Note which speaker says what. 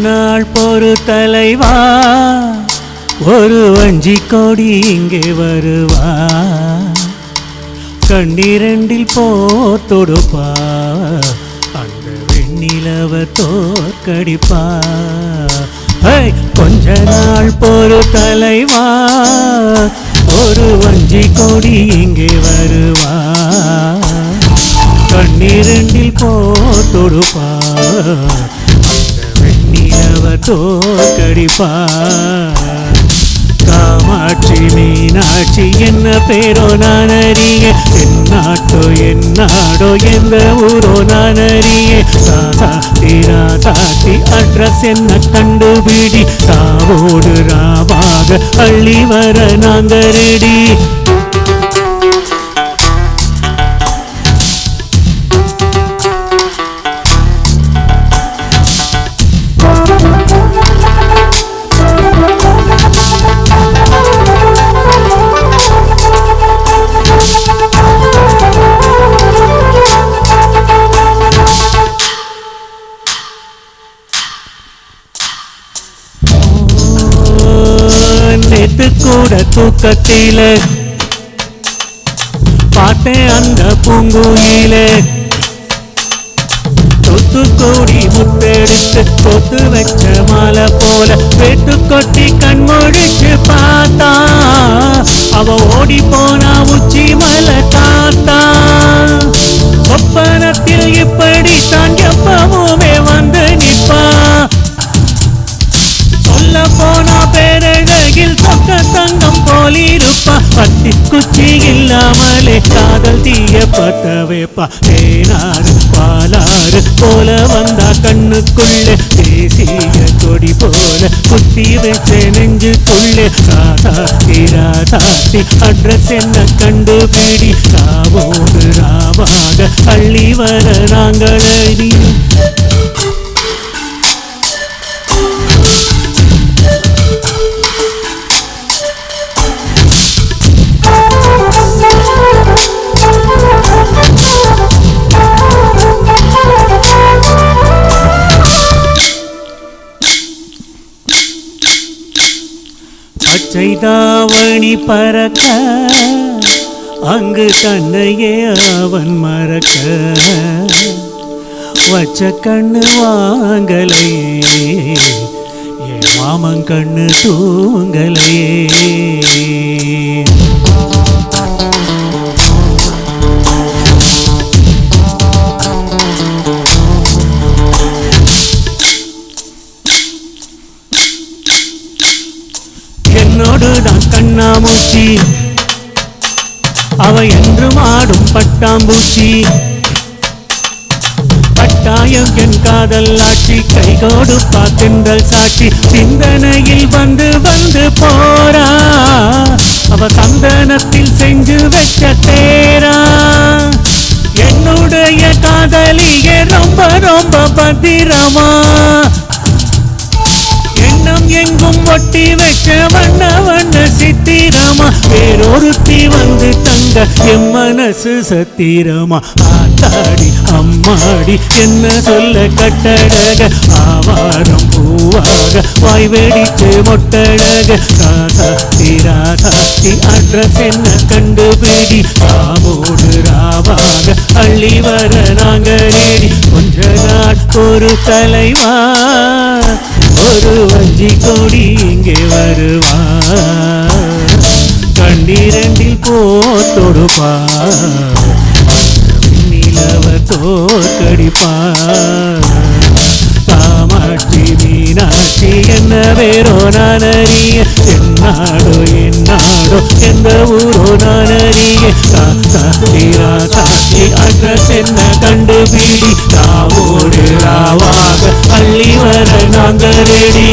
Speaker 1: நாள் பொறு தலைவா, ஒரு வஞ்சி கொடி இங்கே வருவா, கண்ணிரண்டில் போர் தொடுப்பா, அந்த வெண்ணிலவ தோற்கடிப்பா. கொஞ்ச நாள் பொறு தலைவா, ஒரு வஞ்சி கொடி இங்கே வருவா, கண்ணிரண்டில் போர் தொடுப்பா, தோற்கடிப்பா. காமாட்சி மீனாட்சி என்ன பேரோ நான் அறிய, என் நாட்டோ என் நாடோ எந்த ஊரோ நான் அறிய. சாத்தி அட்ரஸ் என்ன கண்டுபிடி, ராவோடு ராவாக அள்ளி வர நாங்க ரெடி. நேத்து கூட தூக்கத்தில பார்த்தேன் அந்த பூங்குயில, தூத்துக்குடி முத்தெடுத்து கொத்து வச்ச மாலை போல வெட்டு கொட்டி கண்மொழிச்சு பார்த்தா, அவ ஓடி போனா உச்சி மலை காத்தா. சொப்பனத்தில் இப்படித்தான் எப்பவுமே வந்து நிப்பா, சொல்ல போனா பேரழகில் சொக்க தங்கம் போலிருப்பா. பத்தி குச்சி இல்லாமலே காதல் தீய பத்த வைப்பா. தேனாறு பாலாறு போல வந்தா கண்ணுக்குள்ளே, தேசிய கொடி போல குத்தி வச்ச நெஞ்சுக்குள்ளே. ராசாத்தி அட்ரஸ் என்ன கண்டுபிடி, ராவோடு ராவாக அள்ளி வர நாங்களடி. பச்சைதாவணி பறக்க அங்கு தன்னையே அவன் மறக்க, வச்ச கண்ணு வாங்கலையே என் மாமன் கண்ணு தூங்கலையே. என்னோடுதான் கண்ணாமூச்சி, அவ என்றும் ஆடும் பட்டாம்பூச்சி. கட்டாயம் என் காதல் ஆட்சி, கை கொடுப்பா தென்றல் சாட்சி. சிந்தனையில் வந்து வந்து போறா, அவ சந்தனத்தில் செஞ்சு வச்ச தேரா. என்னுடைய காதலியே ரொம்ப ரொம்ப பத்திரமா, எண்ணம் எங்கும் ஒட்டி வச்ச வண்ண வண்ண சித்திரமா. வேறொருத்தி வந்து தங்க என் மனசு சத்திரமா. ஆத்தாடி அம்மாடி என்ன சொல்ல கட்டழக, ஆவாரம் பூவாக வாய் வெடித்து மொட்டழக. ராசாத்தி அட்ரஸ் என்ன கண்டுபிடி, ராவோடு ராவாக அள்ளி வர நாங்க ரெடி. கொஞ்ச நாள் ஒரு தலைவா, ஒரு வஞ்சி கொடி இங்கே வருவா, கண்ணிரண்டில் போர் தொடுப்பா, நிலவ தோற்கடிப்பா. காமாட்சி மீனாட்சி என்ன வேறோ நான் அறிய, என் நாடோ என் நாடோ எந்த ஊரோ நான் அறிய. சாத்தி அட்ரஸ் என்ன கண்டுபிடி, ராவோடு ராவாக அள்ளி வர நாங்க ரெடி.